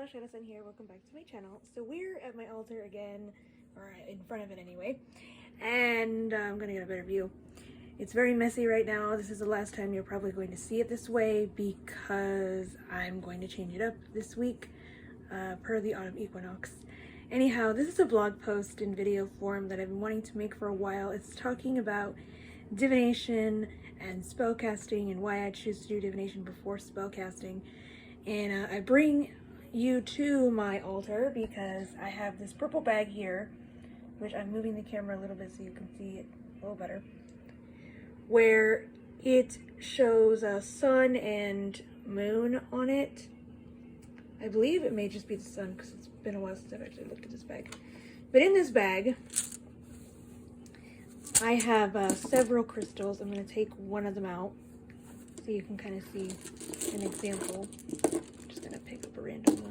Hello, Shadowsun here. Welcome back to my channel. So we're at my altar again, or in front of it anyway, and I'm gonna get a better view. It's very messy right now. This is the last time you're probably going to see it this way because I'm going to change it up this week per the autumn equinox. Anyhow, this is a blog post in video form that I've been wanting to make for a while. It's talking about divination and spellcasting and why I choose to do divination before spellcasting. And I bring you to my altar because I have this purple bag here, which I'm moving the camera a little bit so you can see it a little better, where it shows a sun and moon on it. I believe it may just be the sun because it's been a while since I've actually looked at this bag. But in this bag, I have several crystals. I'm going to take one of them out so you can kind of see an example. I'm just going to pick up a random one.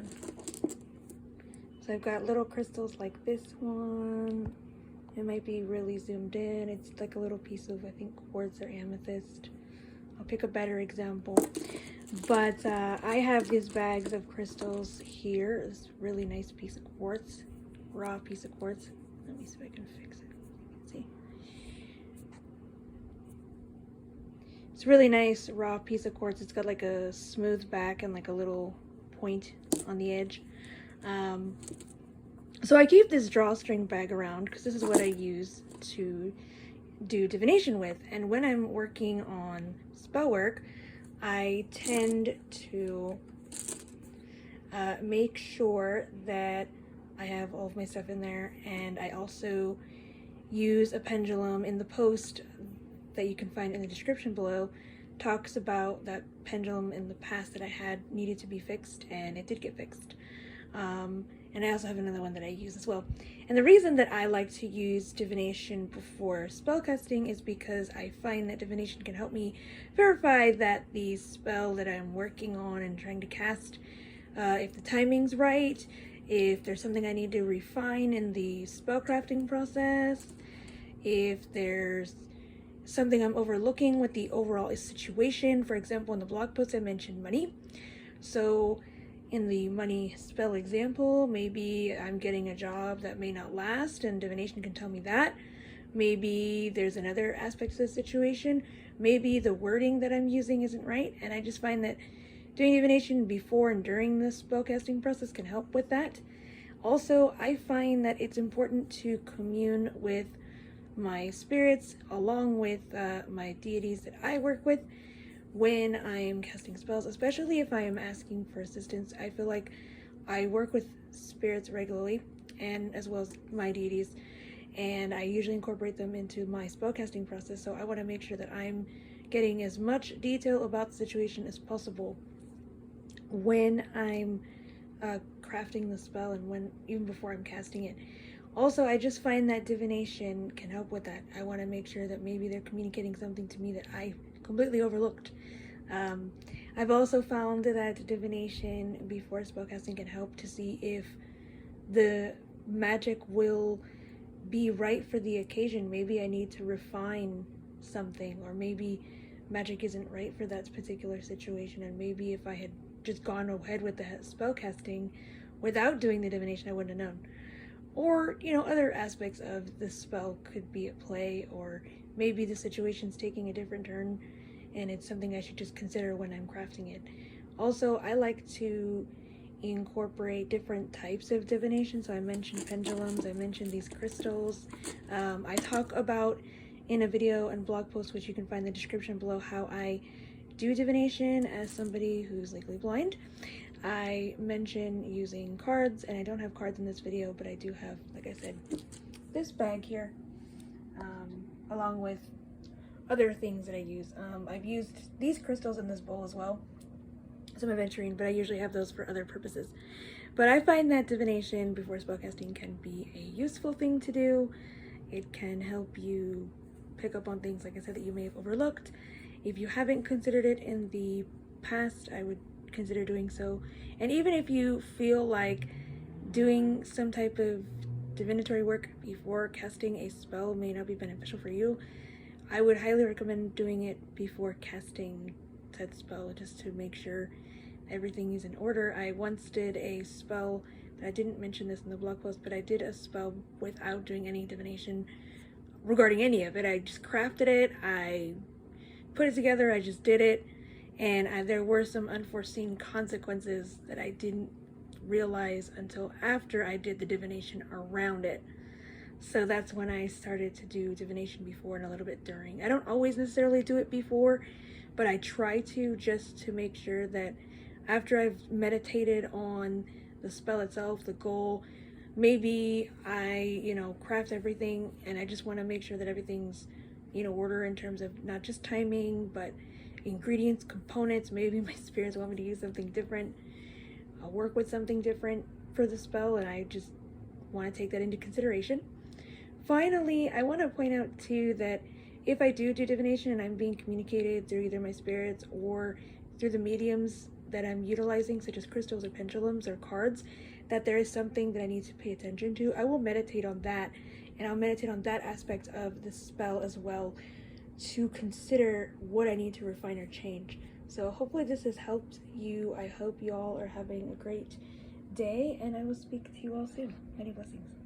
So I've got little crystals like this one. It might be really zoomed in. It's like a little piece of, I think, quartz or amethyst. I'll pick a better example. But I have these bags of crystals here. This really nice piece of quartz, raw piece of quartz. Let me see if I can fix it. See? It's really nice raw piece of quartz. It's got like a smooth back and like a little point on the edge. So I keep this drawstring bag around because this is what I use to do divination with. And when I'm working on spell work, I tend to make sure that I have all of my stuff in there. And I also use a pendulum. In the post that you can find in the description below talks about that pendulum in the past that I had needed to be fixed, and it did get fixed. And I also have another one that I use as well. And the reason that I like to use divination before spellcasting is because I find that divination can help me verify that the spell that I'm working on and trying to cast, if the timing's right, if there's something I need to refine in the spellcrafting process, if there's something I'm overlooking with the overall situation. For example, in the blog post I mentioned money. So in the money spell example, maybe I'm getting a job that may not last and divination can tell me that. Maybe there's another aspect to the situation. Maybe the wording that I'm using isn't right, and I just find that doing divination before and during the spellcasting process can help with that. Also, I find that it's important to commune with my spirits along with my deities that I work with when I'm casting spells, especially if I am asking for assistance. I feel like I work with spirits regularly, and as well as my deities, and I usually incorporate them into my spellcasting process, so I want to make sure that I'm getting as much detail about the situation as possible when I'm crafting the spell and even before I'm casting it. Also, I just find that divination can help with that. I want to make sure that maybe they're communicating something to me that I completely overlooked. I've also found that divination before spellcasting can help to see if the magic will be right for the occasion. Maybe I need to refine something, or maybe magic isn't right for that particular situation, and maybe if I had just gone ahead with the spellcasting without doing the divination, I wouldn't have known. Or, you know, other aspects of the spell could be at play, or maybe the situation's taking a different turn and it's something I should just consider when I'm crafting it. Also, I like to incorporate different types of divination. So I mentioned pendulums, I mentioned these crystals. I talk about in a video and blog post, which you can find in the description below, how I do divination as somebody who's legally blind. I mention using cards, and I don't have cards in this video, but I do have, like I said, this bag here, along with other things that I use. I've used these crystals in this bowl as well, some aventurine, but I usually have those for other purposes. But I find that divination before spellcasting can be a useful thing to do. It can help you pick up on things, like I said, that you may have overlooked. If you haven't considered it in the past, I would consider doing so. And even if you feel like doing some type of divinatory work before casting a spell may not be beneficial for you, I would highly recommend doing it before casting said spell, just to make sure everything is in order. I once did a spell, but I didn't mention this in the blog post, but I did a spell without doing any divination regarding any of it. I just crafted it, I put it together, I just did it, and there were some unforeseen consequences that I didn't realize until after I did the divination around it. So that's when I started to do divination before and a little bit during. I don't always necessarily do it before, but I try to, just to make sure that after I've meditated on the spell itself, the goal, maybe I, craft everything and I just want to make sure that everything's in order in terms of not just timing, but ingredients, components. Maybe my spirits want me to use something different. I'll work with something different for the spell, and I just want to take that into consideration. Finally, I want to point out too that if I do divination and I'm being communicated through either my spirits or through the mediums that I'm utilizing, such as crystals or pendulums or cards, that there is something that I need to pay attention to, I will meditate on that, and I'll meditate on that aspect of the spell as well to consider what I need to refine or change. So hopefully this has helped you. I hope you all are having a great day, and I will speak to you all soon. Many blessings.